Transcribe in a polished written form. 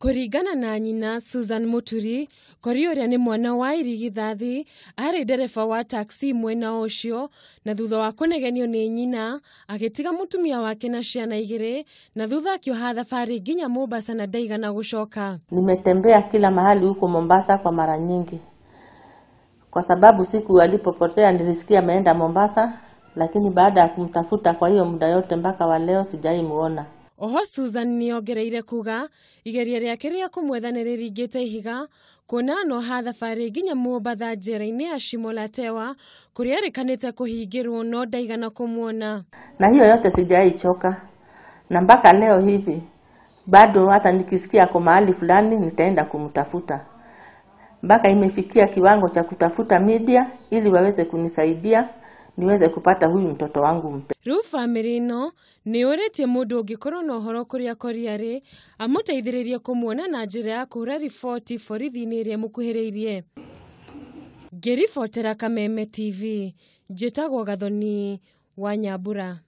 Kuringana na nyina Susan Muturi, Kori uria ni mwana wa irigithathi, ari ndereba wa taxi mwena ucio, na thutha wa kunegenio ni nyina, agitiga mutumia wake na ciana igiri, na thutha akioha thabari nginya Mombasa na ndaigana gucoka. Nimetembea kila mahali huko Mombasa kwa mara nyingi. Kwa sababu siku alipopotea nilisikia ameenda Mombasa, lakini baada ya kumtafuta kwa hiyo muda yote mpaka wa leo sijaimuona. Oho Susan niongereire kuga igeria riake ria kumwetha niririgite ihiga kuona no ha thabari nginya Mombasa njera-ini ya Shimolatewa kuria arikanite kuhingirwo no ndaigana kumuona. Na hiyo yote sijaichoka. Na mpaka leo hivi bado hata nikisikia kwa mahali fulani nitaenda kumtafuta. Mpaka imefikia kiwango cha kutafuta media ili waweze kunisaidia niweze kupata huyu mtoto wangu mpe. Riu family no ni uretie mundu ungikorwo na uhoro kuria Kori ari amuteithiririe kumuona na njira ya kuura riboti borithi-ini iria mukuhiriirie. Ngiribotera Kameme TV, njitagwo Gathoni wa Nyambura.